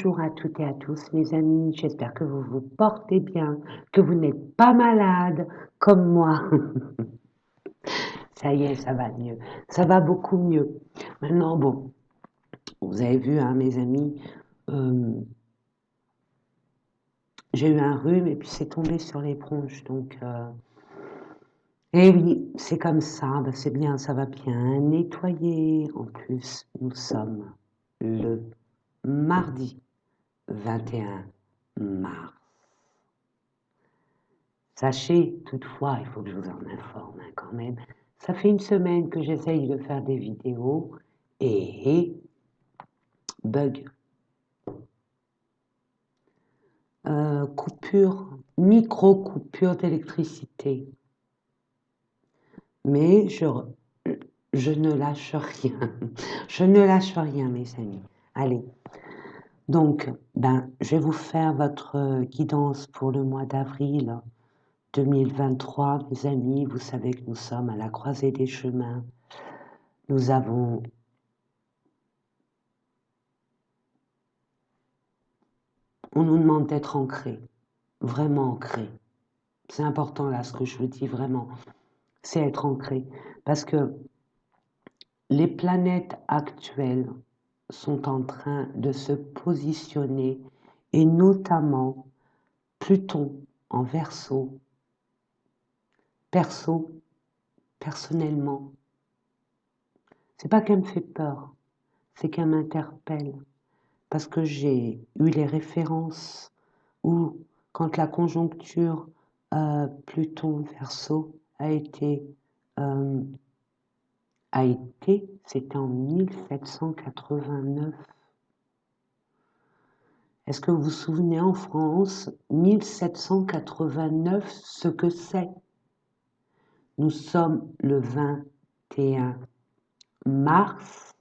Bonjour à toutes et à tous mes amis, j'espère que vous vous portez bien, que vous n'êtes pas malade comme moi. Ça y est, ça va mieux, ça va beaucoup mieux. Maintenant, bon, vous avez vu, hein, mes amis, euh, j'ai eu un rhume et puis c'est tombé sur les bronches, eh oui, c'est comme ça, ben c'est bien, ça va bien nettoyer. En plus, nous sommes le mardi 21 mars. Sachez toutefois, il faut que je vous en informe, hein, quand même, ça fait une semaine que j'essaye de faire des vidéos et bug, coupure, micro-coupure d'électricité. Mais je ne lâche rien. Je ne lâche rien, mes amis. Allez, donc, ben, je vais vous faire votre guidance pour le mois d'avril 2023, mes amis. Vous savez que nous sommes à la croisée des chemins. Nous avons On nous demande d'être ancré, vraiment ancré. C'est important là ce que je vous dis vraiment, c'est être ancré. Parce que les planètes actuelles sont en train de se positionner, et notamment Pluton en Verseau. Perso, personnellement, c'est pas qu'elle me fait peur, c'est qu'elle m'interpelle. Parce que j'ai eu les références où, quand la conjoncture Pluton-Verseau euh, c'était en 1789. Est-ce que vous vous souvenez en France, 1789, ce que c'est? Nous sommes le 21 mars,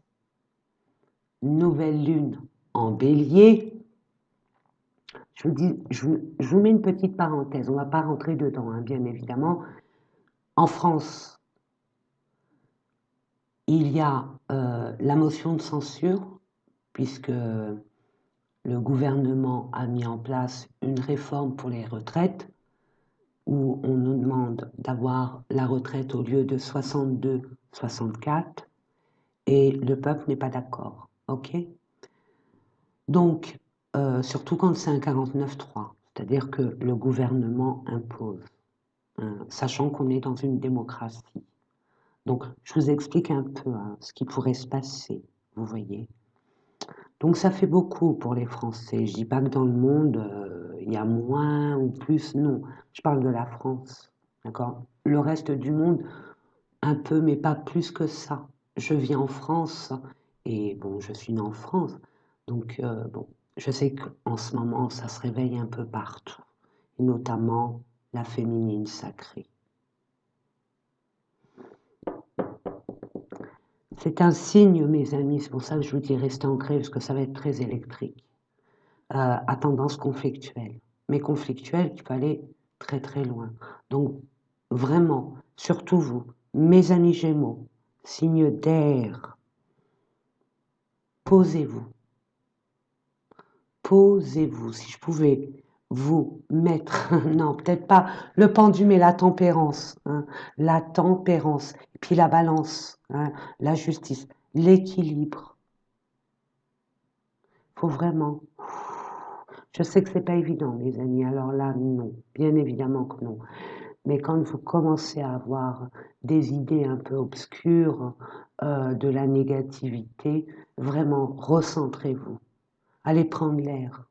nouvelle lune en bélier. Je vous dis, je vous mets une petite parenthèse, on ne va pas rentrer dedans, hein, bien évidemment. En France, il y a la motion de censure, puisque le gouvernement a mis en place une réforme pour les retraites, où on nous demande d'avoir la retraite au lieu de 62, 64, et le peuple n'est pas d'accord. Ok? Donc, surtout quand c'est un 49-3, c'est-à-dire que le gouvernement impose, hein, sachant qu'on est dans une démocratie. Donc, je vous explique un peu, hein, ce qui pourrait se passer, vous voyez. Donc, ça fait beaucoup pour les Français. Je dis pas que dans le monde, il y a moins ou plus, non. Je parle de la France, d'accord? Le reste du monde, un peu, mais pas plus que ça. Je vis en France et bon, je suis née en France, donc bon, je sais qu'en ce moment, ça se réveille un peu partout, et notamment la féminine sacrée. C'est un signe, mes amis, c'est pour ça que je vous dis restez ancrés, parce que ça va être très électrique, à tendance conflictuelle. Mais conflictuelle, il faut aller très très loin. Donc, vraiment, surtout vous, mes amis Gémeaux, signe d'air, posez-vous. Posez-vous. Si je pouvais vous mettre, non, peut-être pas le pendu, mais la tempérance, hein, la tempérance, et puis la balance, hein, la justice, l'équilibre. Faut vraiment. Je sais que c'est pas évident, mes amis. Alors là, non, bien évidemment que non. Mais quand vous commencez à avoir des idées un peu obscures, de la négativité, vraiment recentrez-vous. Allez prendre l'air.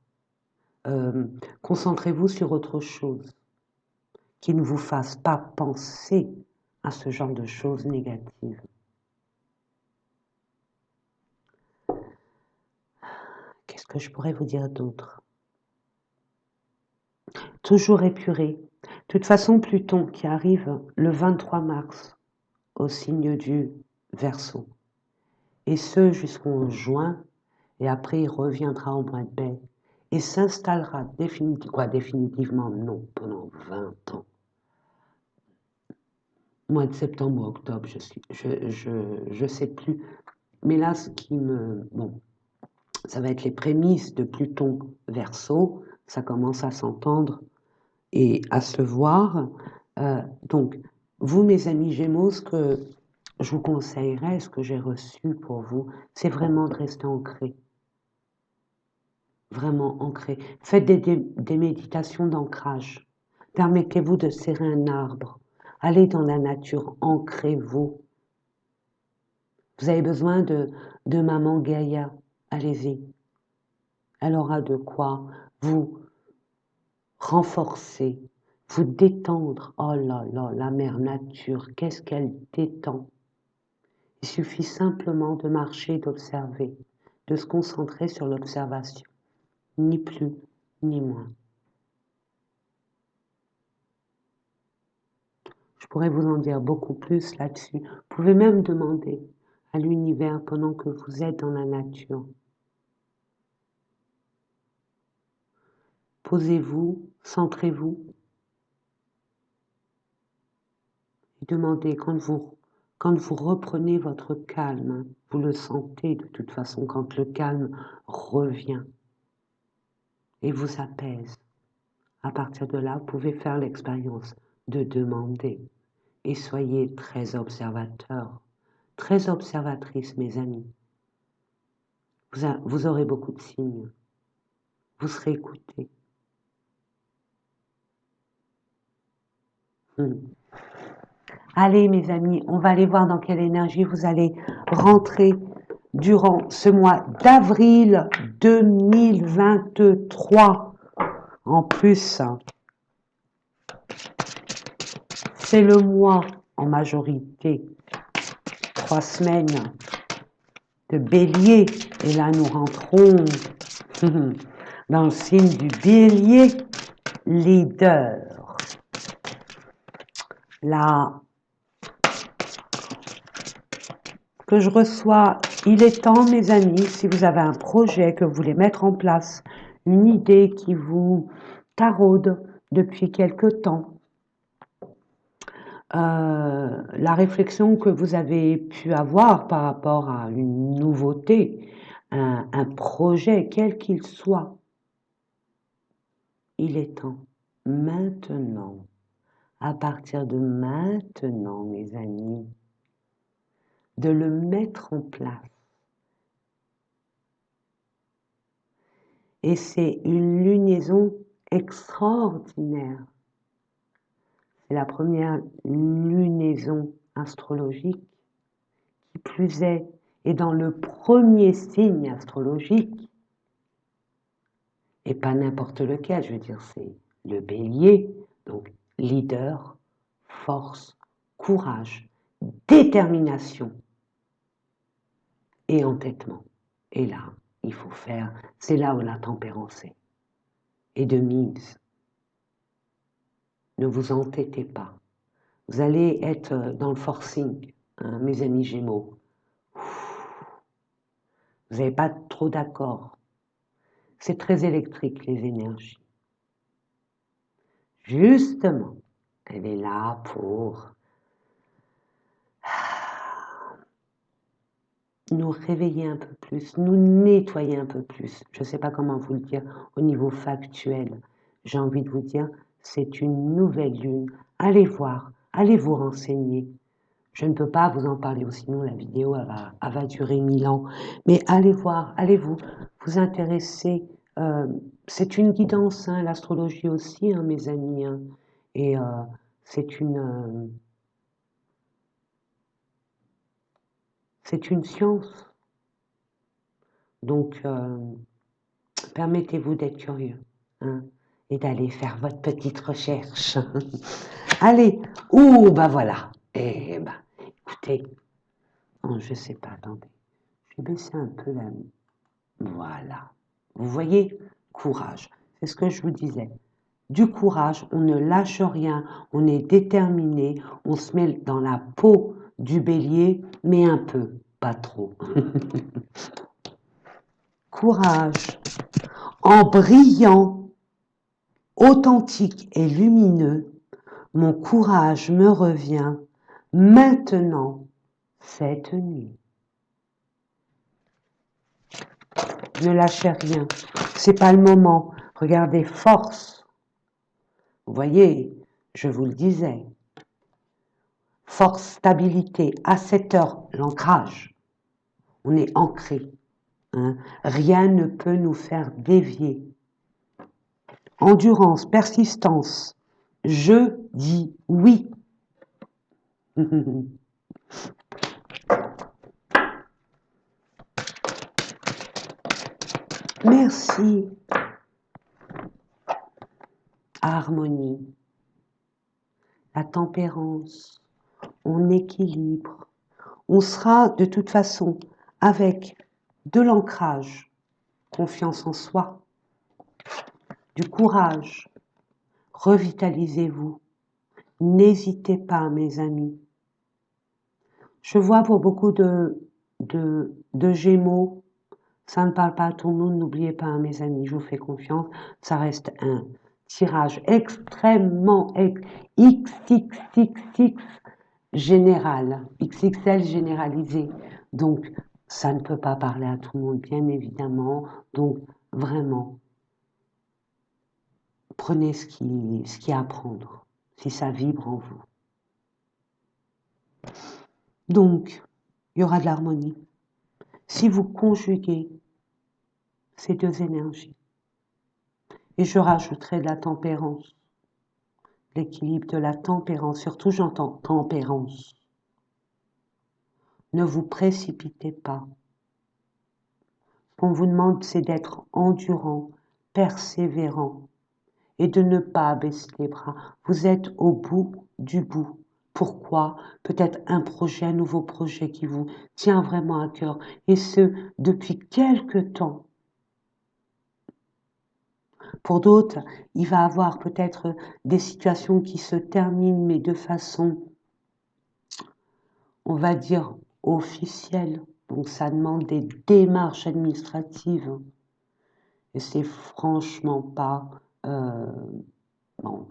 Concentrez-vous sur autre chose qui ne vous fasse pas penser à ce genre de choses négatives. Qu'est-ce que je pourrais vous dire d'autre? Toujours épuré. De toute façon, Pluton qui arrive le 23 mars au signe du Verseau, et ce jusqu'en juin, et après il reviendra au mois de mai, et s'installera définitivement, non, pendant 20 ans. Mois de septembre ou octobre, je sais plus. Mais là, ce qui me, bon, ça va être les prémices de Pluton Verseau, ça commence à s'entendre et à se voir. Donc, vous, mes amis Gémeaux, ce que je vous conseillerais, ce que j'ai reçu pour vous, c'est vraiment de rester ancré. Vraiment ancré. Faites des méditations d'ancrage. Permettez-vous de serrer un arbre. Allez dans la nature, ancrez-vous. Vous avez besoin de maman Gaïa. Allez-y. Elle aura de quoi vous renforcer, vous détendre. Oh là là, la mère nature, qu'est-ce qu'elle détend. Il suffit simplement de marcher, d'observer, de se concentrer sur l'observation, ni plus ni moins. Je pourrais vous en dire beaucoup plus là-dessus. Vous pouvez même demander à l'univers pendant que vous êtes dans la nature. Posez-vous, centrez-vous et demandez quand vous reprenez votre calme, vous le sentez de toute façon quand le calme revient et vous apaise. À partir de là, vous pouvez faire l'expérience de demander et soyez très observateur, très observatrice, mes amis. Vous aurez beaucoup de signes. Vous serez écoutés. Allez, mes amis, on va aller voir dans quelle énergie vous allez rentrer durant ce mois d'avril 2023. En plus, c'est le mois en majorité, 3 semaines de bélier. Et là, nous rentrons dans le signe du bélier leader. Là, que je reçois, il est temps, mes amis, si vous avez un projet que vous voulez mettre en place, une idée qui vous taraude depuis quelque temps, la réflexion que vous avez pu avoir par rapport à une nouveauté, un projet, quel qu'il soit, il est temps, maintenant, à partir de maintenant, mes amis, de le mettre en place. Et c'est une lunaison extraordinaire. C'est la première lunaison astrologique, qui plus est dans le premier signe astrologique, et pas n'importe lequel, je veux dire, c'est le bélier, donc leader, force, courage, détermination et entêtement. Et là, il faut faire, c'est là où la tempérance est de mise. Ne vous entêtez pas. Vous allez être dans le forcing, hein, mes amis Gémeaux. Vous n'avez pas trop d'accord. C'est très électrique, les énergies. Justement, elle est là pour nous réveiller un peu plus, nous nettoyer un peu plus. Je ne sais pas comment vous le dire au niveau factuel. J'ai envie de vous dire, c'est une nouvelle lune. Allez voir, allez vous renseigner. Je ne peux pas vous en parler, sinon la vidéo elle va durer 1000 ans. Mais allez voir, allez vous intéresser. C'est une guidance, hein, l'astrologie aussi, hein, mes amis. Hein, et c'est une science. Donc, permettez-vous d'être curieux, hein, et d'aller faire votre petite recherche. Allez, bah voilà. Eh ben, écoutez, oh, je sais pas, attendez. Je vais baisser un peu la... Voilà. Vous voyez, courage. C'est ce que je vous disais. Du courage, on ne lâche rien, on est déterminé, on se met dans la peau du bélier, mais un peu, pas trop. Courage. En brillant, authentique et lumineux, mon courage me revient maintenant, cette nuit. ne lâchez rien. C'est pas le moment. Regardez, force. Vous voyez, je vous le disais. Force, stabilité, à cette heure, l'ancrage. On est ancré. Hein. Rien ne peut nous faire dévier. Endurance, persistance. Je dis oui. Merci. Harmonie. La tempérance. On équilibre. On sera de toute façon avec de l'ancrage, confiance en soi, du courage. Revitalisez-vous. N'hésitez pas, mes amis. Je vois pour beaucoup de Gémeaux, ça ne parle pas à tout le monde, n'oubliez pas, hein, mes amis, je vous fais confiance, ça reste un tirage extrêmement XXXX général, XXL généralisé. Donc, ça ne peut pas parler à tout le monde, bien évidemment. Donc, vraiment, prenez ce qui est à prendre, si ça vibre en vous. Donc, il y aura de l'harmonie. Si vous conjuguez ces deux énergies, et je rajouterai de la tempérance, l'équilibre de la tempérance, surtout j'entends tempérance. Ne vous précipitez pas. Ce qu'on vous demande, c'est d'être endurant, persévérant, et de ne pas baisser les bras. Vous êtes au bout du bout. Pourquoi? Peut-être un projet, un nouveau projet qui vous tient vraiment à cœur, et ce, depuis quelque temps. Pour d'autres, il va y avoir peut-être des situations qui se terminent, mais de façon, on va dire, officielle. Donc ça demande des démarches administratives. Et c'est franchement pas... bon,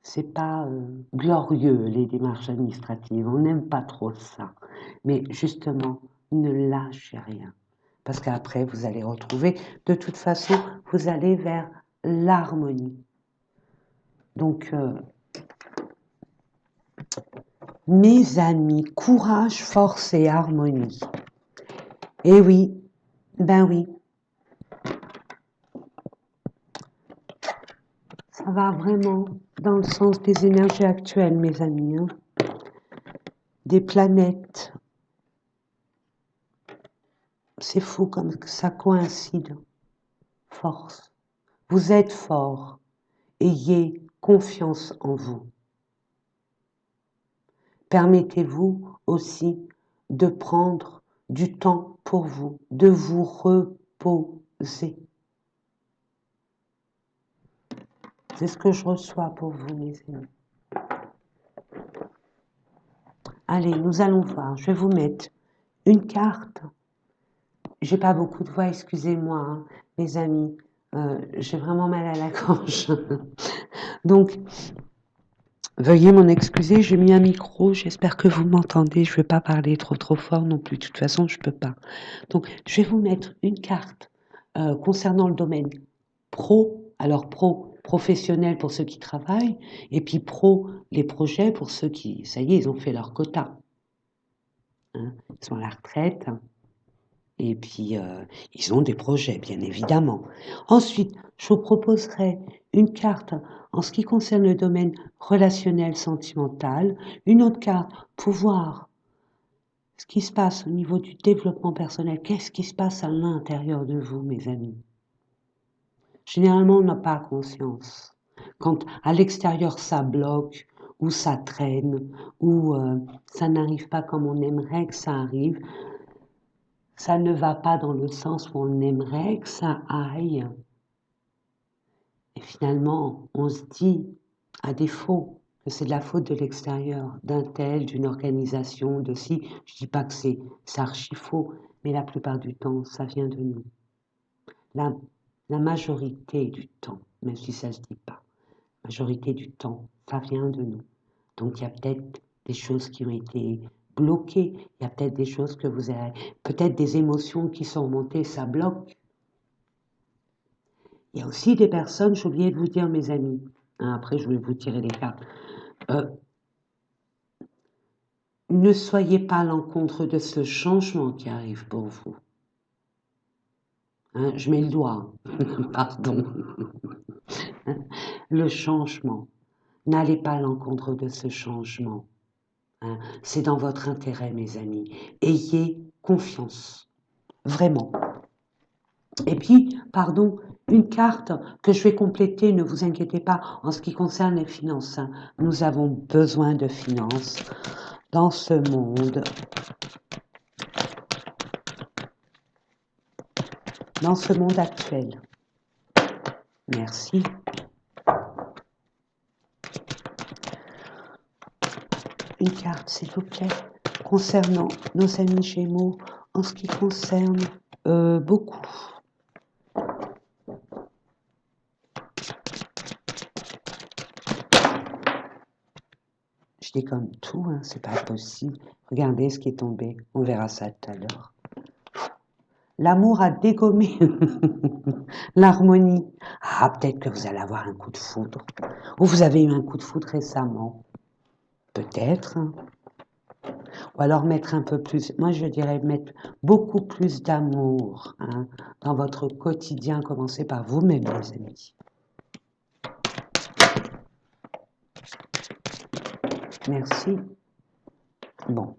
c'est pas glorieux, les démarches administratives. On n'aime pas trop ça. Mais justement, ne lâchez rien. Parce qu'après, vous allez retrouver... De toute façon, vous allez vers l'harmonie. Donc, mes amis, courage, force et harmonie. Eh oui, ben oui. Ça va vraiment dans le sens des énergies actuelles, mes amis. Hein. Des planètes. C'est fou comme ça coïncide. Force. Vous êtes fort. Ayez confiance en vous. Permettez-vous aussi de prendre du temps pour vous, de vous reposer. C'est ce que je reçois pour vous, mes amis. Allez, nous allons voir. Je vais vous mettre une carte. J'ai pas beaucoup de voix, excusez-moi, hein, les amis. J'ai vraiment mal à la gorge. Donc, veuillez m'en excuser, j'ai mis un micro, j'espère que vous m'entendez. Je ne vais pas parler trop fort non plus, de toute façon, je ne peux pas. Donc, je vais vous mettre une carte concernant le domaine pro, alors professionnel pour ceux qui travaillent, et puis pro, les projets pour ceux qui, ça y est, ils ont fait leur quota. Hein, ils sont à la retraite, et puis ils ont des projets, bien évidemment. Ensuite, je vous proposerai une carte en ce qui concerne le domaine relationnel, sentimental, une autre carte pour voir ce qui se passe au niveau du développement personnel, qu'est-ce qui se passe à l'intérieur de vous, mes amis. Généralement, on n'a pas conscience. Quand à l'extérieur, ça bloque, ou ça traîne, ou ça n'arrive pas comme on aimerait que ça arrive, ça ne va pas dans le sens où on aimerait que ça aille. Et finalement, on se dit, à défaut, que c'est de la faute de l'extérieur, d'un tel, d'une organisation, de si. Je ne dis pas que c'est archi faux, mais la plupart du temps, ça vient de nous. La majorité du temps, même si ça ne se dit pas, la majorité du temps, ça vient de nous. Donc il y a peut-être des choses qui ont été bloqué. Il y a peut-être des choses que vous avez, peut-être des émotions qui sont montées, ça bloque. Il y a aussi des personnes, j'ai oublié de vous dire, mes amis, hein, après je vais vous tirer les cartes, ne soyez pas à l'encontre de ce changement qui arrive pour vous. Hein, je mets le doigt, pardon. Le changement. N'allez pas à l'encontre de ce changement. Hein. C'est dans votre intérêt, mes amis. Ayez confiance. Vraiment. Et puis, pardon, une carte que je vais compléter, ne vous inquiétez pas, en ce qui concerne les finances. Hein. Nous avons besoin de finances dans ce monde. Dans ce monde actuel. Merci. Une carte, s'il vous plaît, concernant nos amis Gémeaux, en ce qui concerne beaucoup. Je déconne tout, hein, c'est pas possible. Regardez ce qui est tombé, on verra ça tout à l'heure. L'amour a dégommé l'harmonie. Ah, peut-être que vous allez avoir un coup de foudre. Ou vous avez eu un coup de foudre récemment. Peut-être. Hein. Ou alors mettre un peu plus, moi je dirais mettre beaucoup plus d'amour hein, dans votre quotidien. Commencez par vous-même, les amis. Merci. Bon.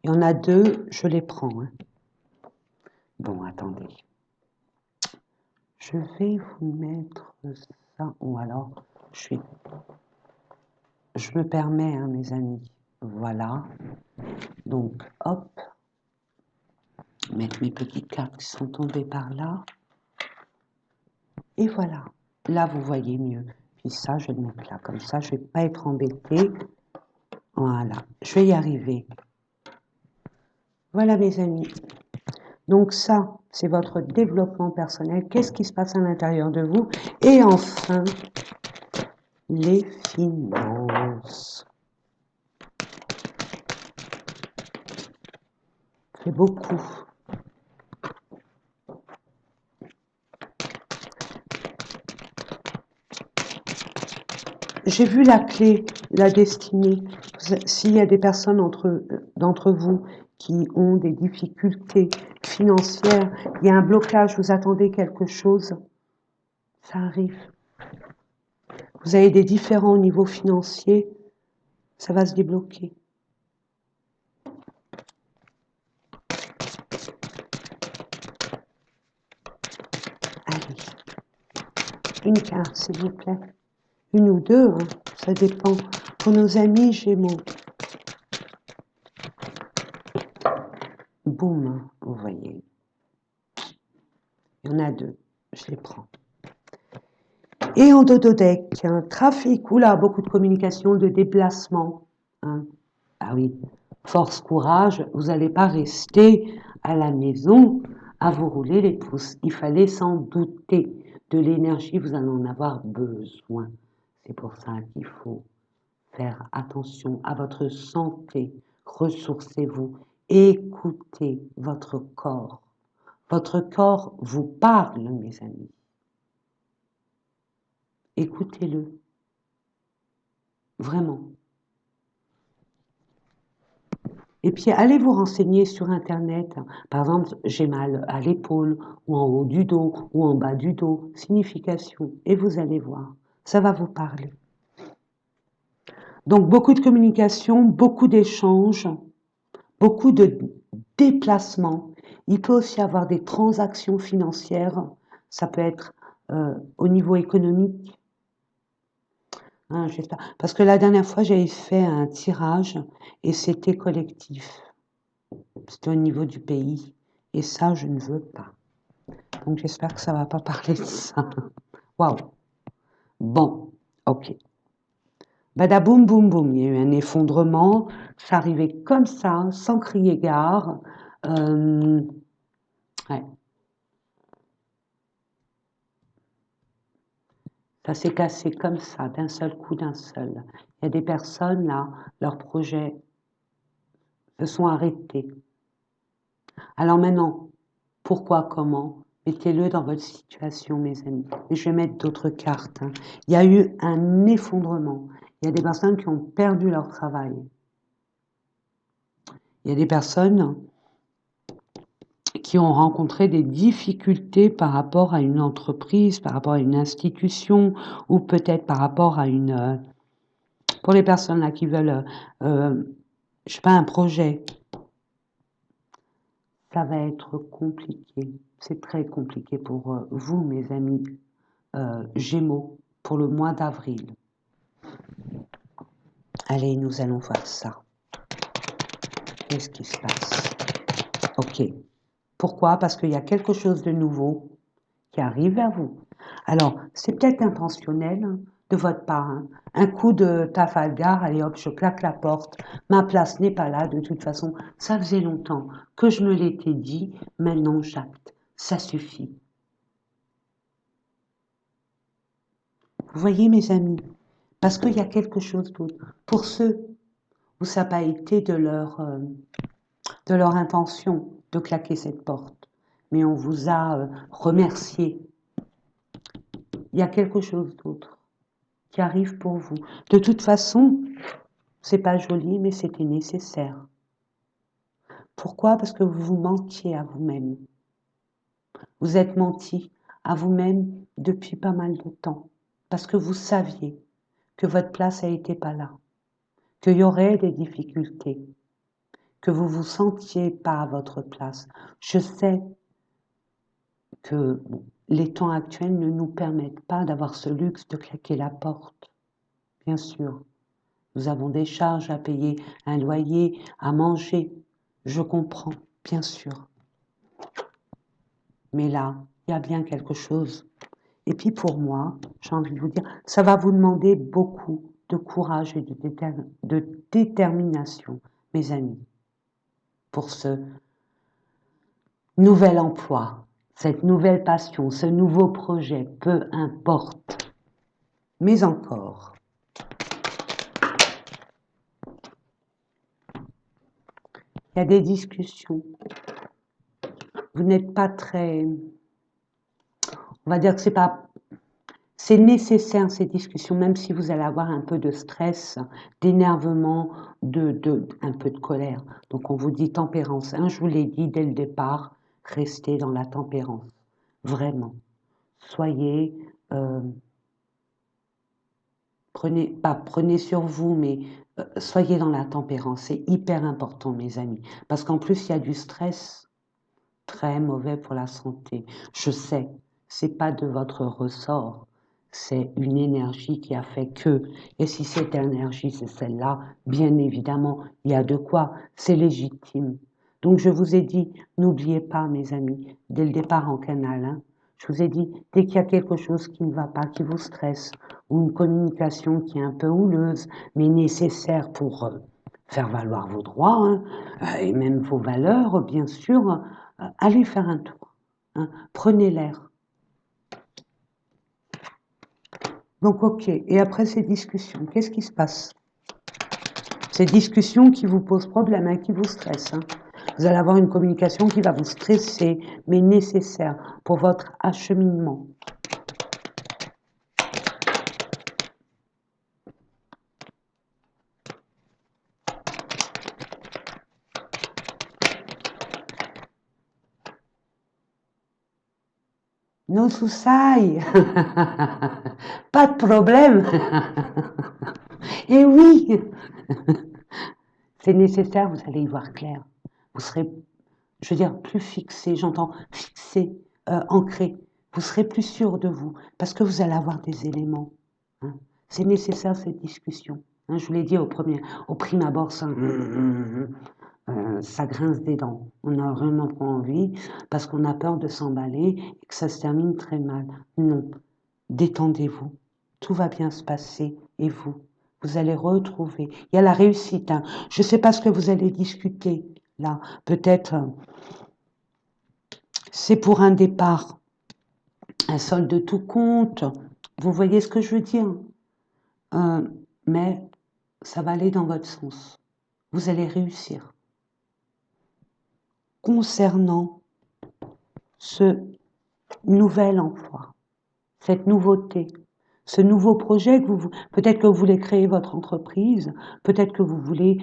Il y en a deux, je les prends. Hein. Bon, attendez. Je vais vous mettre ça, ou alors, je me permets, hein, mes amis. Voilà. Donc, hop. Mettre mes petites cartes qui sont tombées par là. Et voilà. Là, vous voyez mieux. Puis ça, je vais le mettre là. Comme ça, je ne vais pas être embêtée. Voilà. Je vais y arriver. Voilà, mes amis. Donc ça, c'est votre développement personnel. Qu'est-ce qui se passe à l'intérieur de vous? Et enfin, les finances. C'est beaucoup. J'ai vu la clé, la destinée. S'il y a des personnes d'entre vous qui ont des difficultés financières, il y a un blocage, vous attendez quelque chose, ça arrive. Vous avez des différends au niveau financier, ça va se débloquer. Allez, une carte s'il vous plaît. Une ou deux, hein, ça dépend. Pour nos amis Gémeaux. Boum, vous voyez. Il y en a deux, je les prends. Et en dododeck, un trafic, oula, beaucoup de communication, de déplacement. Hein. Ah oui, force, courage, vous n'allez pas rester à la maison à vous rouler les pouces. Il fallait s'en douter. De l'énergie, vous allez en avoir besoin. C'est pour ça qu'il faut faire attention à votre santé. Ressourcez-vous. Écoutez votre corps. Votre corps vous parle, mes amis. Écoutez-le. Vraiment. Et puis, allez vous renseigner sur Internet. Par exemple, j'ai mal à l'épaule, ou en haut du dos, ou en bas du dos. Signification. Et vous allez voir. Ça va vous parler. Donc, beaucoup de communication, beaucoup d'échanges, beaucoup de déplacements. Il peut aussi y avoir des transactions financières. Ça peut être au niveau économique. Hein, j'espère. Parce que la dernière fois, j'avais fait un tirage et c'était collectif. C'était au niveau du pays. Et ça, je ne veux pas. Donc, j'espère que ça ne va pas parler de ça. Waouh. Bon, ok. Badaboum, boum, boum. Il y a eu un effondrement. Ça arrivait comme ça, sans crier gare. Ouais. Ça s'est cassé comme ça, d'un seul coup, d'un seul. Il y a des personnes, là, leur projet se sont arrêtés. Alors maintenant, pourquoi, comment? Mettez-le dans votre situation, mes amis. Et je vais mettre d'autres cartes. Hein. Il y a eu un effondrement. Il y a des personnes qui ont perdu leur travail. Il y a des personnes qui ont rencontré des difficultés par rapport à une entreprise, par rapport à une institution, ou peut-être par rapport à une... pour les personnes là qui veulent, je sais pas, un projet, ça va être compliqué. C'est très compliqué pour vous, mes amis Gémeaux, pour le mois d'avril. Allez, nous allons voir ça. Qu'est-ce qui se passe? Ok. Pourquoi? Parce qu'il y a quelque chose de nouveau qui arrive vers vous. Alors, c'est peut-être intentionnel hein, de votre part. Hein. Un coup de Trafalgar, allez hop, je claque la porte. Ma place n'est pas là, de toute façon. Ça faisait longtemps que je me l'étais dit. Maintenant, j'acte. Ça suffit. Vous voyez, mes amis, parce qu'il y a quelque chose d'autre. Pour ceux où ça n'a pas été de leur intention de claquer cette porte, mais on vous a remercié. Il y a quelque chose d'autre qui arrive pour vous. De toute façon, c'est pas joli, mais c'était nécessaire. Pourquoi? Parce que vous vous mentiez à vous-même. Vous êtes menti à vous-même depuis pas mal de temps. Parce que vous saviez que votre place n'était pas là. Qu'il y aurait des difficultés. Que vous vous sentiez pas à votre place. Je sais que les temps actuels ne nous permettent pas d'avoir ce luxe de claquer la porte. Bien sûr. Nous avons des charges à payer, un loyer, à manger. Je comprends, bien sûr. Mais là, il y a bien quelque chose. Et puis pour moi, j'ai envie de vous dire, ça va vous demander beaucoup de courage et de détermination, mes amis, pour ce nouvel emploi, cette nouvelle passion, ce nouveau projet, peu importe. Mais encore, il y a des discussions. Vous n'êtes pas très... On va dire que c'est nécessaire ces discussions, même si vous allez avoir un peu de stress, d'énervement, un peu de colère. Donc on vous dit tempérance. Hein, je vous l'ai dit dès le départ, restez dans la tempérance. Vraiment. Soyez... prenez sur vous, mais soyez dans la tempérance. C'est hyper important, mes amis. Parce qu'en plus, il y a du stress très mauvais pour la santé. Je sais, c'est pas de votre ressort. C'est une énergie qui a fait que. Et si cette énergie, c'est celle-là, bien évidemment, il y a de quoi. C'est légitime. Donc, je vous ai dit, n'oubliez pas, mes amis, dès le départ en canal, hein, je vous ai dit, dès qu'il y a quelque chose qui ne va pas, qui vous stresse, ou une communication qui est un peu houleuse, mais nécessaire pour faire valoir vos droits, hein, et même vos valeurs, bien sûr, allez faire un tour. Hein, prenez l'air. Donc, ok. Et après ces discussions, qu'est-ce qui se passe? Ces discussions qui vous posent problème, hein, qui vous stressent. Hein. Vous allez avoir une communication qui va vous stresser, mais nécessaire pour votre acheminement. No susai. Pas de problème. Et oui, c'est nécessaire, vous allez y voir clair. Vous serez, je veux dire, plus fixé, j'entends fixé, ancré. Vous serez plus sûr de vous parce que vous allez avoir des éléments. Hein. C'est nécessaire cette discussion. Hein, je vous l'ai dit au prime abord, ça grince des dents. On n'a vraiment pas envie parce qu'on a peur de s'emballer et que ça se termine très mal. Non, détendez-vous. Tout va bien se passer et vous allez retrouver. Il y a la réussite. Hein. Je ne sais pas ce que vous allez discuter là. Peut-être c'est pour un départ, un solde de tout compte. Vous voyez ce que je veux dire? Mais ça va aller dans votre sens. Vous allez réussir. concernant ce nouvel emploi, cette nouveauté, ce nouveau projet que peut-être que vous voulez créer votre entreprise, peut-être que vous voulez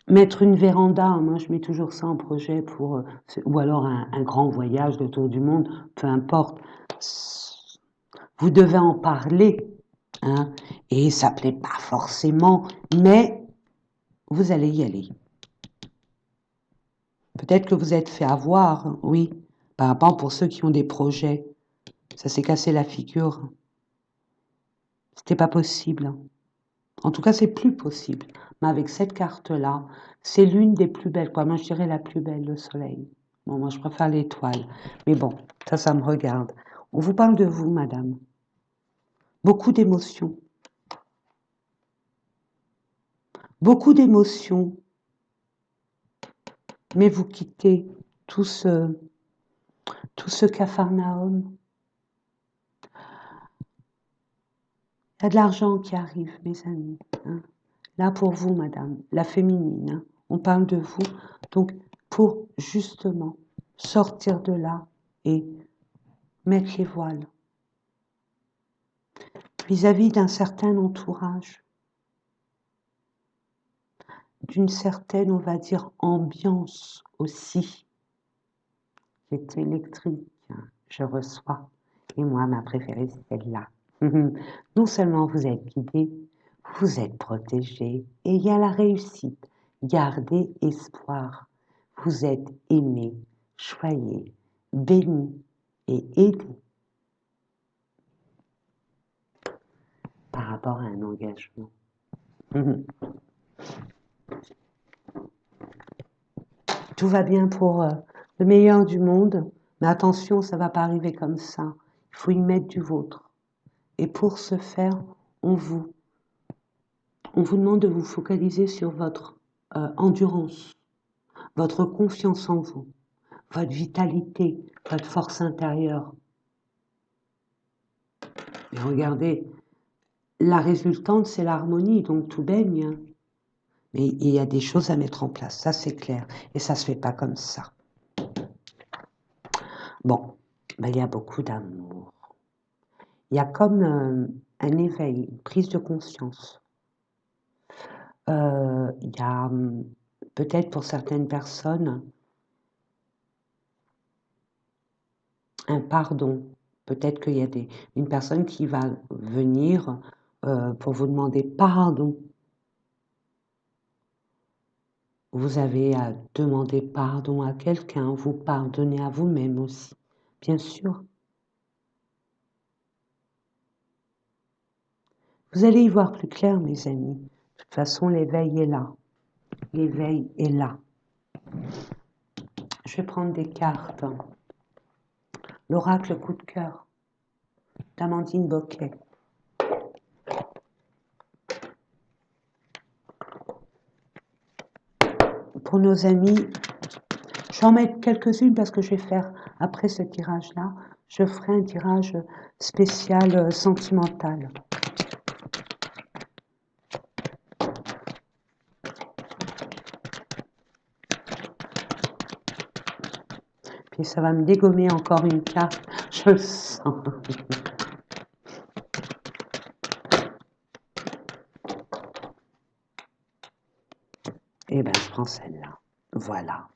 mettre une véranda, moi je mets toujours ça en projet pour, ou alors un grand voyage de tour du monde, peu importe. Vous devez en parler, hein, et ça plaît pas forcément, mais vous allez y aller. Peut-être que vous êtes fait avoir, oui, par rapport pour ceux qui ont des projets. Ça s'est cassé la figure. C'était pas possible. En tout cas, c'est plus possible. Mais avec cette carte-là, c'est l'une des plus belles. Quoi. Moi, je dirais la plus belle, le soleil. Bon, moi, je préfère l'étoile. Mais bon, ça me regarde. On vous parle de vous, madame. Beaucoup d'émotions. Beaucoup d'émotions. Mais vous quittez tout ce capharnaüm. Il y a de l'argent qui arrive, mes amis. Hein. Là, pour vous, madame, la féminine. Hein. On parle de vous. Donc, pour justement sortir de là et mettre les voiles vis-à-vis d'un certain entourage, d'une certaine, on va dire, ambiance aussi. C'est électrique, hein, je reçois. Et moi, ma préférée, c'est celle-là. Non seulement vous êtes guidé, vous êtes protégé, et il y a la réussite. Gardez espoir. Vous êtes aimé, choyé, béni et aidé par rapport à un engagement. Tout va bien pour le meilleur du monde, mais attention, ça ne va pas arriver comme ça. Il faut y mettre du vôtre. Et pour ce faire, on vous demande de vous focaliser sur votre endurance, votre confiance en vous, votre vitalité, votre force intérieure. Et regardez, la résultante, c'est l'harmonie, donc tout baigne. Hein. Mais il y a des choses à mettre en place, ça c'est clair. Et ça ne se fait pas comme ça. Bon, ben, il y a beaucoup d'amour. Il y a comme un éveil, une prise de conscience. Il y a peut-être pour certaines personnes un pardon. Peut-être qu'il y a une personne qui va venir pour vous demander pardon. Vous avez à demander pardon à quelqu'un, vous pardonner à vous-même aussi, bien sûr. Vous allez y voir plus clair, mes amis. De toute façon, l'éveil est là. L'éveil est là. Je vais prendre des cartes. L'oracle coup de cœur d'Amandine Boquet. Pour nos amis, je vais en mettre quelques-unes parce que je vais faire, après ce tirage-là, je ferai un tirage spécial sentimental. Puis ça va me dégommer encore une carte, je le sens. Eh bien, je prends celle-là. Voilà.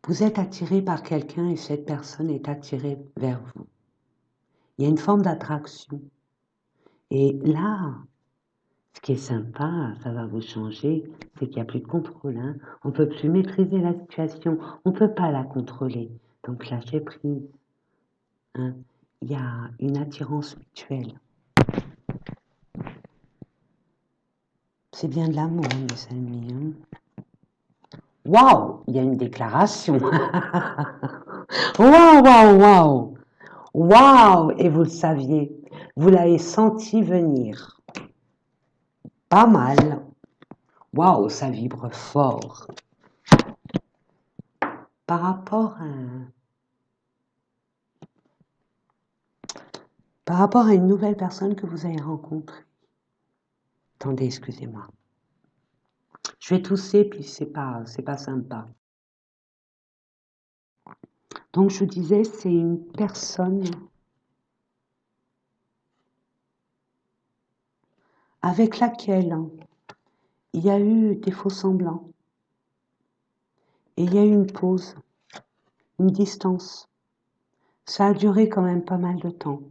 Vous êtes attiré par quelqu'un et cette personne est attirée vers vous. Il y a une forme d'attraction. Et là, ce qui est sympa, ça va vous changer, c'est qu'il n'y a plus de contrôle. Hein. On ne peut plus maîtriser la situation, on ne peut pas la contrôler. Donc lâchez prise. Hein. Il y a une attirance mutuelle. C'est bien de l'amour, mes amis. Hein. Waouh, il y a une déclaration. Waouh, waouh, waouh. Waouh, et vous le saviez, vous l'avez senti venir. Pas mal. Waouh, ça vibre fort. Par rapport à une nouvelle personne que vous avez rencontrée. Attendez, excusez-moi. Je vais tousser, puis c'est pas sympa. Donc je vous disais, c'est une personne avec laquelle il y a eu des faux semblants. Et il y a eu une pause, une distance. Ça a duré quand même pas mal de temps.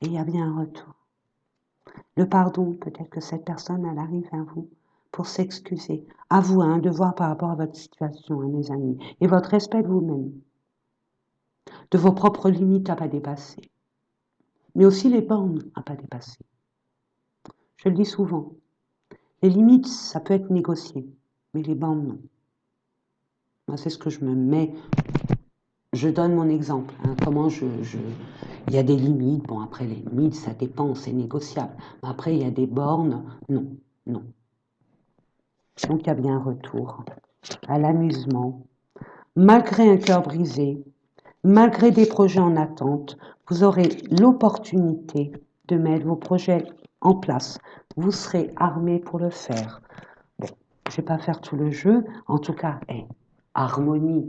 Et il y a bien un retour. Le pardon, peut-être que cette personne, elle arrive vers vous pour s'excuser. À vous, un devoir par rapport à votre situation, mes amis. Et votre respect de vous-même. De vos propres limites à pas dépasser. Mais aussi les bornes à pas dépasser. Je le dis souvent. Les limites, ça peut être négocié. Mais les bornes, non. Moi, c'est ce que je me mets. Je donne mon exemple. Comment il y a des limites. Bon, après, les limites, ça dépend, c'est négociable. Mais après, il y a des bornes. Non, non. Donc, il y a bien un retour à l'amusement. Malgré un cœur brisé, malgré des projets en attente, vous aurez l'opportunité de mettre vos projets en place. Vous serez armé pour le faire. Bon, je ne vais pas faire tout le jeu. En tout cas, harmonie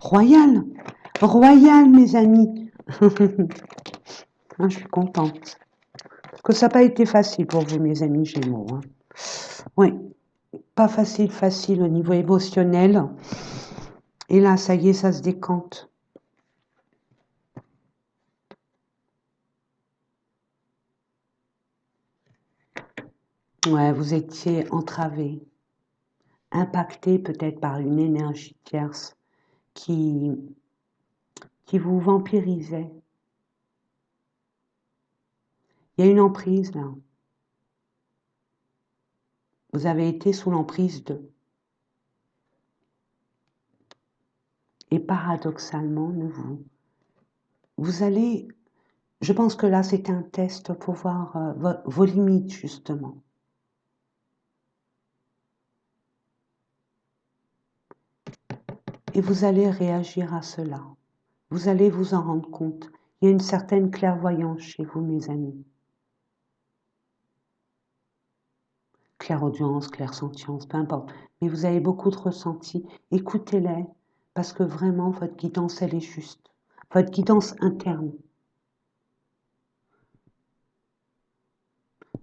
royale. Royale, mes amis. Je suis contente. Parce que ça n'a pas été facile pour vous, mes amis Gémeaux. Oui, pas facile au niveau émotionnel. Et là, ça y est, ça se décante. Ouais, vous étiez entravé, impacté peut-être par une énergie tierce qui vous vampirisait. Il y a une emprise là. Vous avez été sous l'emprise d'eux. Et paradoxalement, vous allez, je pense que là c'est un test pour voir vos limites justement. Et vous allez réagir à cela. Vous allez vous en rendre compte. Il y a une certaine clairvoyance chez vous, mes amis. Clairaudience, clairsentience, peu importe. Mais vous avez beaucoup de ressentis. Écoutez-les, parce que vraiment, votre guidance, elle est juste. Votre guidance interne.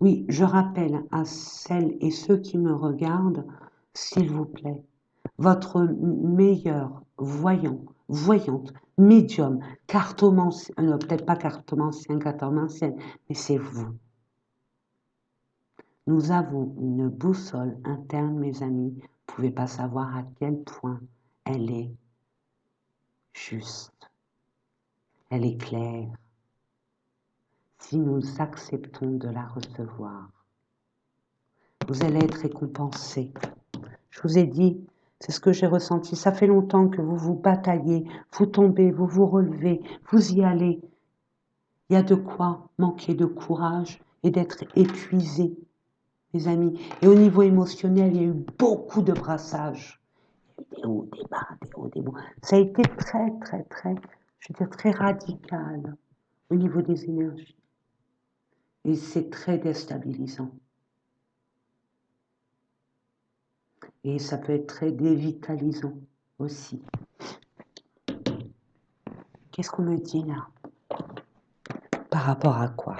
Oui, je rappelle à celles et ceux qui me regardent, s'il vous plaît, votre meilleur voyante, médium, cartomancien, peut-être pas cartomancienne, mais c'est vous. Nous avons une boussole interne, mes amis. Vous ne pouvez pas savoir à quel point elle est juste. Elle est claire. Si nous acceptons de la recevoir, vous allez être récompensés. Je vous ai dit, c'est ce que j'ai ressenti. Ça fait longtemps que vous vous bataillez, vous tombez, vous vous relevez, vous y allez. Il y a de quoi manquer de courage et d'être épuisé, mes amis. Et au niveau émotionnel, il y a eu beaucoup de brassage. Des hauts, des bas, des hauts, des bas. Ça a été très, très, très, je veux dire, très radical au niveau des énergies. Et c'est très déstabilisant. Et ça peut être très dévitalisant aussi. Qu'est-ce qu'on me dit là? Par rapport à quoi?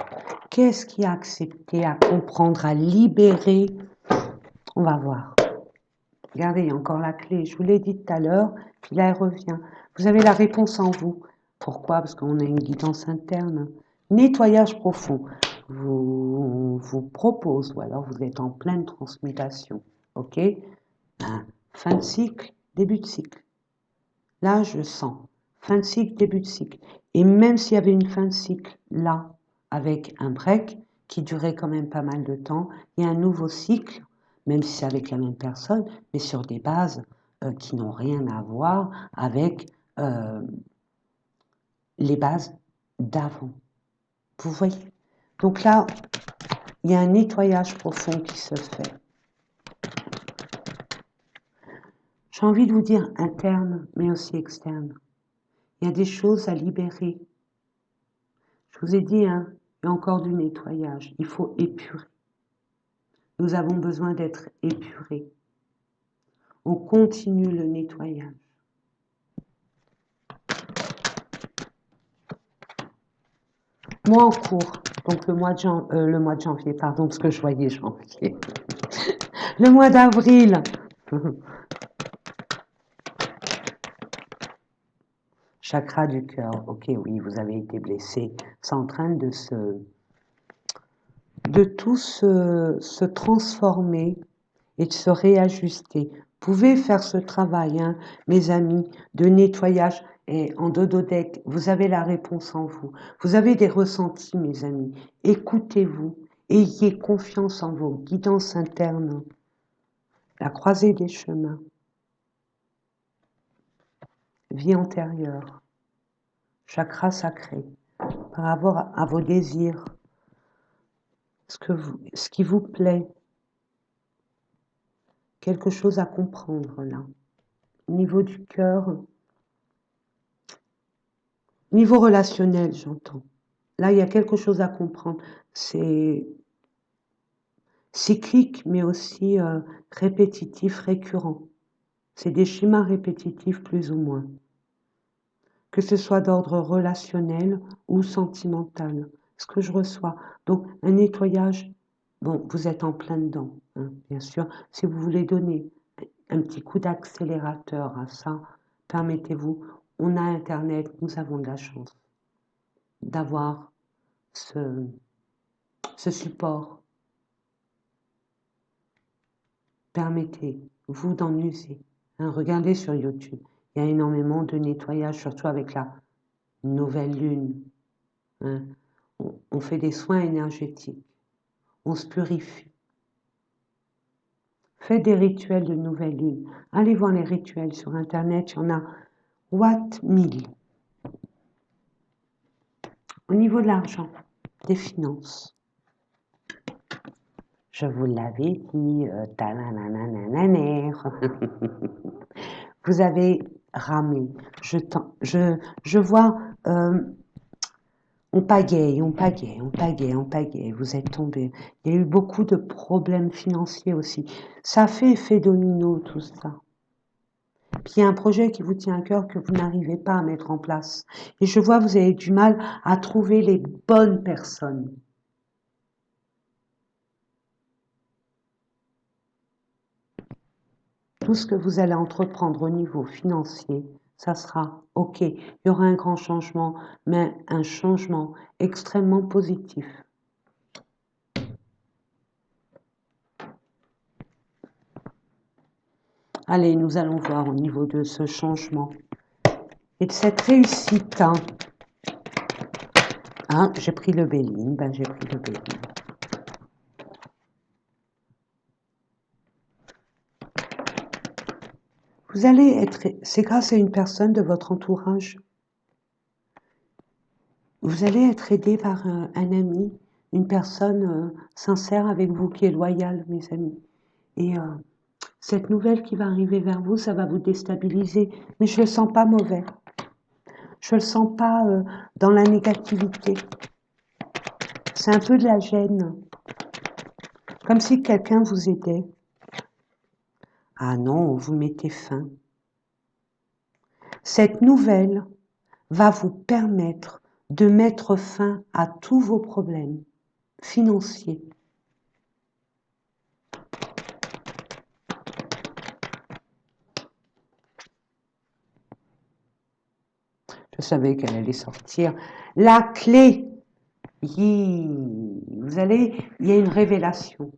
Qu'est-ce qui a accepté, à comprendre, à libérer? On va voir. Regardez, il y a encore la clé. Je vous l'ai dit tout à l'heure, puis là, elle revient. Vous avez la réponse en vous. Pourquoi? Parce qu'on a une guidance interne. Nettoyage profond. Vous propose, ou alors vous êtes en pleine transmutation. OK? Fin de cycle, début de cycle. Là, je sens. Fin de cycle, début de cycle. Et même s'il y avait une fin de cycle là, avec un break qui durait quand même pas mal de temps, il y a un nouveau cycle, même si c'est avec la même personne, mais sur des bases qui n'ont rien à voir avec les bases d'avant. Vous voyez? Donc là, il y a un nettoyage profond qui se fait. J'ai envie de vous dire interne, mais aussi externe. Il y a des choses à libérer. Je vous ai dit, il y a encore du nettoyage. Il faut épurer. Nous avons besoin d'être épurés. On continue le nettoyage. Mois en cours, donc le mois de janvier, pardon, parce que je voyais janvier. Le mois d'avril. Chakra du cœur. Ok, oui, vous avez été blessé. C'est en train de tout se transformer et de se réajuster. Vous pouvez faire ce travail, hein, mes amis, de nettoyage. Et en dododeck, vous avez la réponse en vous. Vous avez des ressentis, mes amis. Écoutez-vous. Ayez confiance en vos guidances internes. La croisée des chemins. Vie antérieure. Chakra sacré. Par rapport à vos désirs. Ce qui vous plaît. Quelque chose à comprendre là. Au niveau du cœur. Niveau relationnel, j'entends. Là, il y a quelque chose à comprendre. C'est cyclique, mais aussi répétitif, récurrent. C'est des schémas répétitifs plus ou moins. Que ce soit d'ordre relationnel ou sentimental. Ce que je reçois. Donc, un nettoyage, bon, vous êtes en plein dedans, hein, bien sûr. Si vous voulez donner un petit coup d'accélérateur à ça, permettez-vous, on a Internet, nous avons de la chance d'avoir ce support. Permettez-vous d'en user. Hein, regardez sur YouTube, il y a énormément de nettoyage, surtout avec la nouvelle lune. Hein. On fait des soins énergétiques, on se purifie. Faites des rituels de nouvelle lune. Allez voir les rituels sur Internet, il y en a Watt 1000. Au niveau de l'argent, des finances. Je vous l'avais dit, vous avez ramé. Je vois, on pagaie. Vous êtes tombé. Il y a eu beaucoup de problèmes financiers aussi. Ça fait effet domino, tout ça. Puis il y a un projet qui vous tient à cœur que vous n'arrivez pas à mettre en place. Et je vois, vous avez du mal à trouver les bonnes personnes. Tout ce que vous allez entreprendre au niveau financier, ça sera OK. Il y aura un grand changement, mais un changement extrêmement positif. Allez, nous allons voir au niveau de ce changement et de cette réussite. Hein, j'ai pris le Béline, j'ai pris le Béline. Vous allez être, c'est grâce à une personne de votre entourage. Vous allez être aidé par un ami, une personne sincère avec vous, qui est loyale, mes amis. Et cette nouvelle qui va arriver vers vous, ça va vous déstabiliser. Mais je ne le sens pas mauvais. Je ne le sens pas dans la négativité. C'est un peu de la gêne. Comme si quelqu'un vous aidait. Ah non, vous mettez fin. Cette nouvelle va vous permettre de mettre fin à tous vos problèmes financiers. Je savais qu'elle allait sortir. La clé. Il y a une révélation.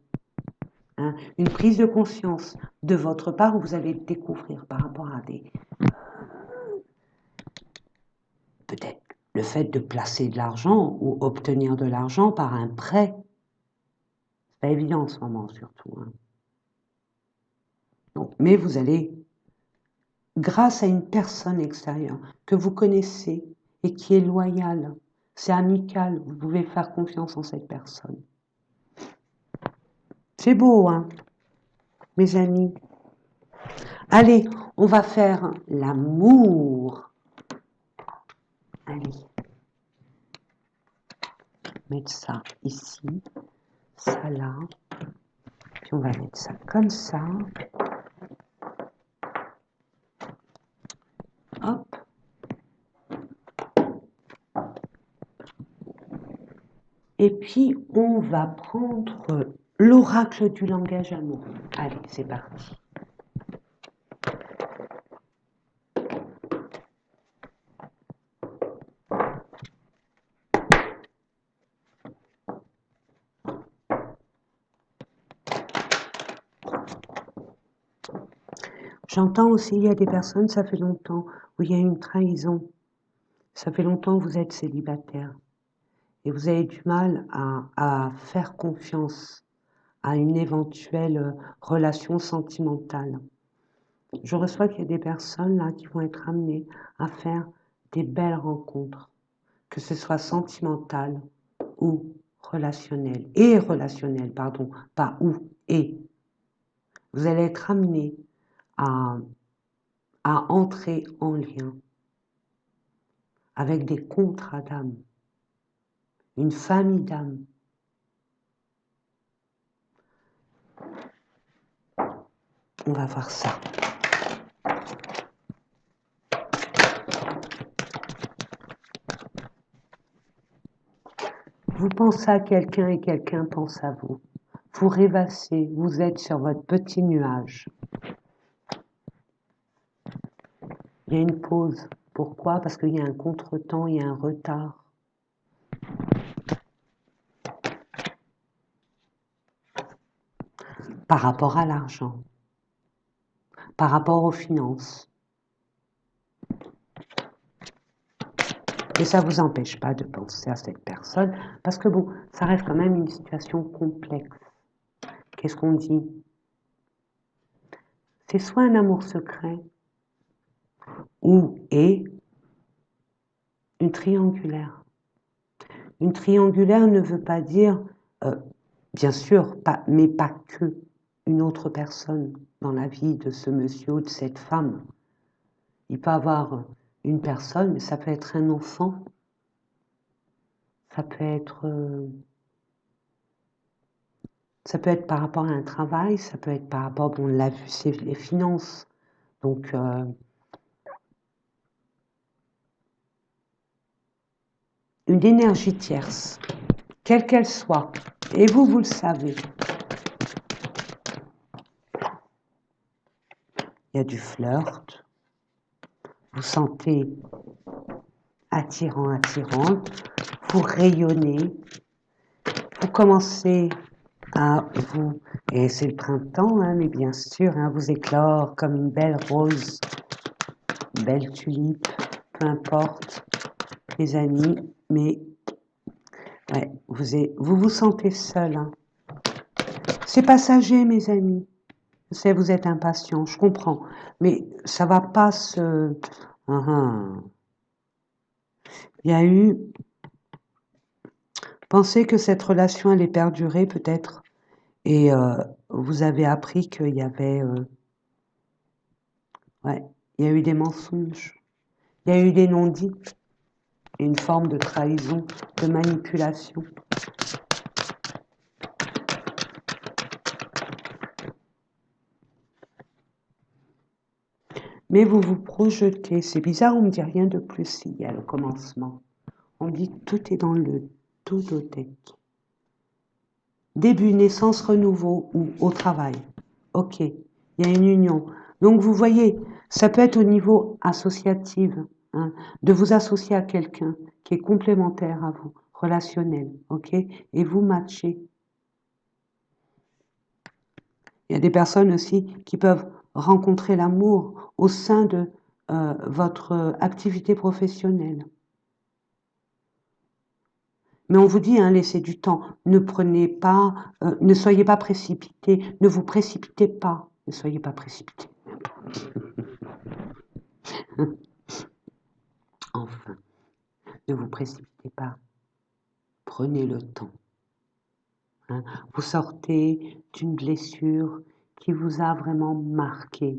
Hein, une prise de conscience de votre part où vous allez découvrir par rapport à peut-être le fait de placer de l'argent ou obtenir de l'argent par un prêt. C'est pas évident en ce moment surtout. Hein. Donc, mais vous allez, grâce à une personne extérieure que vous connaissez et qui est loyale, c'est amical, vous pouvez faire confiance en cette personne. C'est beau, hein, mes amis. Allez, on va faire l'amour. Allez. Mettre ça ici, ça là. on va mettre ça comme ça. Hop. Et puis, on va prendre l'oracle du langage amoureux. Allez, c'est parti. J'entends aussi, il y a des personnes, ça fait longtemps, où il y a une trahison. Ça fait longtemps que vous êtes célibataire. Et vous avez du mal à faire confiance à une éventuelle relation sentimentale. Je reçois qu'il y a des personnes là qui vont être amenées à faire des belles rencontres, que ce soit sentimentales ou relationnelles, pardon, pas ou, et. Vous allez être amenés à, à entrer en lien avec des contrats d'âme, une famille d'âme. On va voir ça. Vous pensez à quelqu'un et quelqu'un pense à vous. Vous rêvassez, vous êtes sur votre petit nuage. Il y a une pause. Pourquoi? Parce qu'il y a un contretemps, il y a un retard. Par rapport à l'argent, par rapport aux finances. Et ça ne vous empêche pas de penser à cette personne, parce que bon, ça reste quand même une situation complexe. Qu'est-ce qu'on dit? C'est soit un amour secret, ou et une triangulaire. Une triangulaire ne veut pas dire, bien sûr, mais pas que une autre personne dans la vie de ce monsieur ou de cette femme. Il peut avoir une personne, mais ça peut être un enfant, ça peut être par rapport à un travail, ça peut être par rapport, bon, on l'a vu, c'est les finances. Donc, une énergie tierce, quelle qu'elle soit, et vous le savez. Il y a du flirt, vous sentez attirant, attirante, vous rayonnez, vous commencez à vous, et c'est le printemps, hein, mais bien sûr, hein, vous éclore comme une belle rose, une belle tulipe, peu importe, les amis, mais ouais, vous sentez seul. Hein. C'est passager, mes amis. Je sais, vous êtes impatient, je comprends, mais ça va pas se... Il y a eu... Pensez que cette relation allait perdurer peut-être, et vous avez appris qu'il y avait... ouais, il y a eu des mensonges, il y a eu des non-dits, et une forme de trahison, de manipulation. Mais vous vous projetez, c'est bizarre, on ne me dit rien de plus il y a le commencement. On dit tout est dans le tout-au-tête. Début, naissance, renouveau ou au travail. Ok, il y a une union. Donc vous voyez, ça peut être au niveau associatif, hein, de vous associer à quelqu'un qui est complémentaire à vous, relationnel, ok, et vous matchez. Il y a des personnes aussi qui peuvent rencontrer l'amour au sein de votre activité professionnelle. Mais on vous dit, hein, laissez du temps. Ne prenez pas, ne soyez pas précipité. Ne vous précipitez pas. Ne soyez pas précipité. Enfin, ne vous précipitez pas. Prenez le temps. Hein. Vous sortez d'une blessure qui vous a vraiment marqué.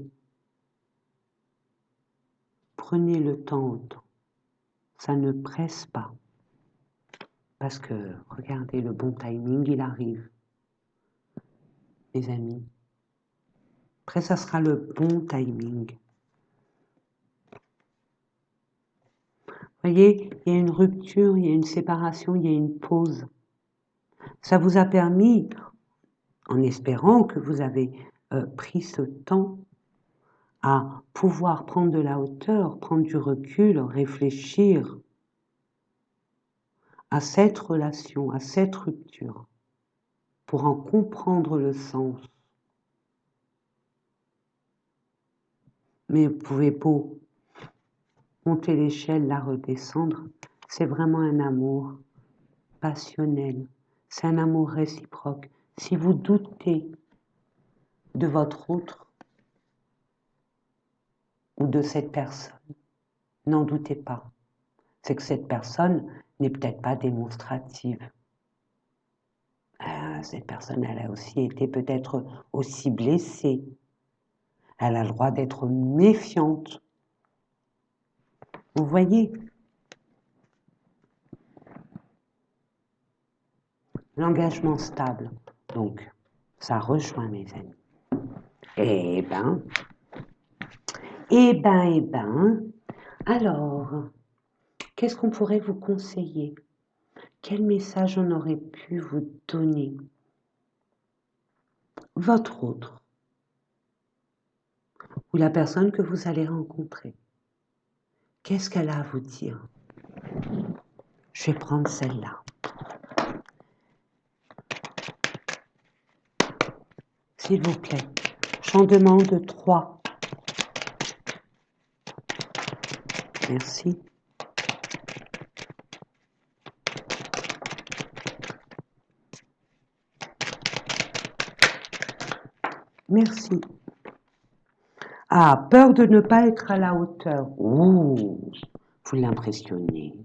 Prenez le temps au temps. Ça ne presse pas. Parce que, regardez, le bon timing, il arrive. mes amis. Après, ça sera le bon timing. Vous voyez, il y a une rupture, il y a une séparation, il y a une pause. Ça vous a permis, en espérant que vous avez pris ce temps à pouvoir prendre de la hauteur, prendre du recul, réfléchir à cette relation, à cette rupture, pour en comprendre le sens. Mais vous pouvez pas monter l'échelle, la redescendre. C'est vraiment un amour passionnel. C'est un amour réciproque. Si vous doutez de votre autre ou de cette personne, n'en doutez pas. C'est que cette personne n'est peut-être pas démonstrative. Cette personne, elle a aussi été peut-être aussi blessée. Elle a le droit d'être méfiante. Vous voyez? L'engagement stable. Donc, ça rejoint mes amis. Eh ben. Alors, qu'est-ce qu'on pourrait vous conseiller? Quel message on aurait pu vous donner? Votre autre, ou la personne que vous allez rencontrer, qu'est-ce qu'elle a à vous dire? Je vais prendre celle-là. S'il vous plaît, j'en demande 3. Merci. Merci. Ah, peur de ne pas être à la hauteur. Ouh, vous l'impressionnez.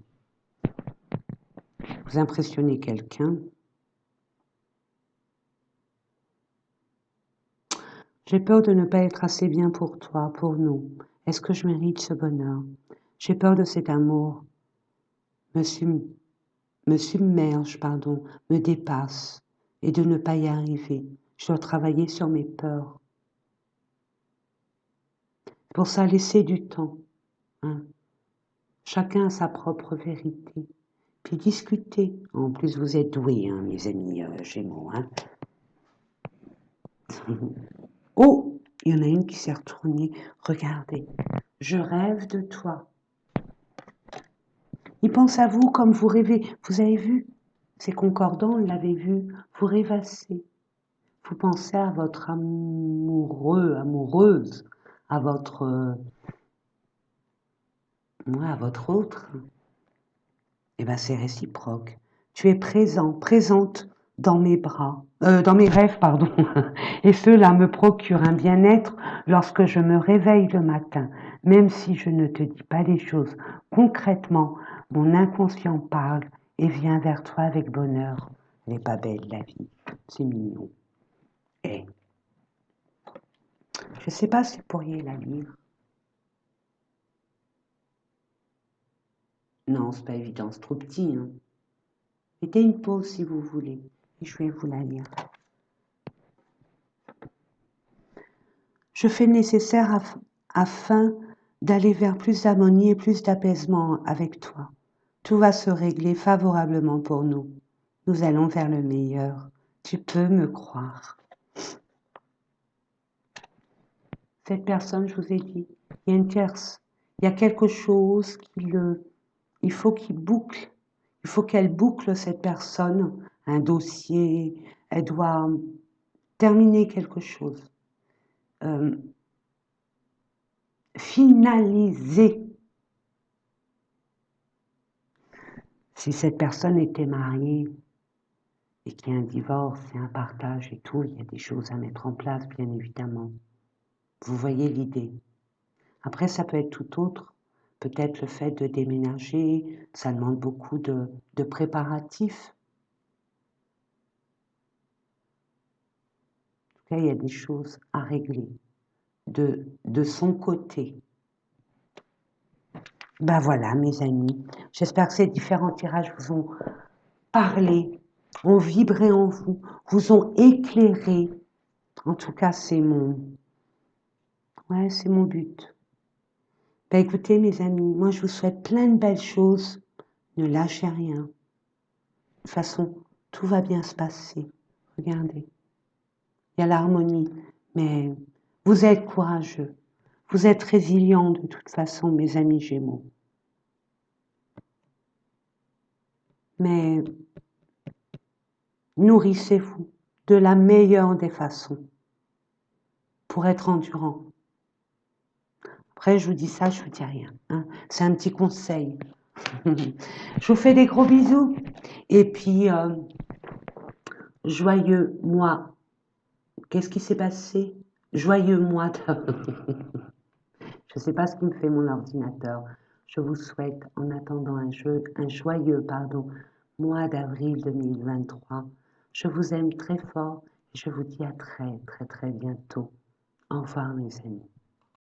Vous impressionnez quelqu'un. J'ai peur de ne pas être assez bien pour toi, pour nous. Est-ce que je mérite ce bonheur? J'ai peur de cet amour. Me submerge, me dépasse, et de ne pas y arriver. Je dois travailler sur mes peurs. Pour ça, laissez du temps. Hein. Chacun a sa propre vérité. Puis discutez. En plus, vous êtes doués, hein, mes amis Gémeaux. Hein. Oh, il y en a une qui s'est retournée. Regardez, je rêve de toi. Il pense à vous comme vous rêvez. Vous avez vu? C'est concordant, on l'avait vu. Vous rêvassez. Vous pensez à votre amoureux, amoureuse, à votre autre. Eh bien, c'est réciproque. Tu es présent, présente dans mes bras, dans mes rêves, pardon. Et cela me procure un bien-être lorsque je me réveille le matin. Même si je ne te dis pas les choses concrètement, mon inconscient parle et vient vers toi avec bonheur. Elle n'est pas belle, la vie. C'est mignon. Et je ne sais pas si vous pourriez la lire. Non, c'est pas évident, c'est trop petit. Hein. Mettez une pause si vous voulez, et je vais vous la lire. Je fais le nécessaire afin d'aller vers plus d'harmonie et plus d'apaisement avec toi. Tout va se régler favorablement pour nous. Nous allons vers le meilleur. Tu peux me croire. Cette personne, je vous ai dit, il y a une tierce. Il y a quelque chose il faut qu'il boucle. Il faut qu'elle boucle cette personne, un dossier. Elle doit terminer quelque chose. Finaliser. Si cette personne était mariée et qu'il y a un divorce et un partage et tout, il y a des choses à mettre en place, bien évidemment. Vous voyez l'idée. Après, ça peut être tout autre. Peut-être le fait de déménager, ça demande beaucoup de préparatifs. En tout cas, il y a des choses à régler de son côté. Ben voilà, mes amis. J'espère que ces différents tirages vous ont parlé, ont vibré en vous, vous ont éclairé En tout cas, ouais, c'est mon but. Bah, écoutez, mes amis, moi, je vous souhaite plein de belles choses. Ne lâchez rien. De toute façon, tout va bien se passer. Regardez, il y a l'harmonie, mais vous êtes courageux. Vous êtes résilients de toute façon, mes amis Gémeaux. Mais nourrissez-vous de la meilleure des façons pour être endurant. Après, je vous dis ça, je vous dis rien, hein. C'est un petit conseil. Je vous fais des gros bisous. Et puis, joyeux mois. Qu'est-ce qui s'est passé? Joyeux mois de... Je ne sais pas ce qui me fait mon ordinateur. Je vous souhaite, en attendant un joyeux mois d'avril 2023. Je vous aime très fort et je vous dis à très, très, très bientôt. Au revoir, mes amis.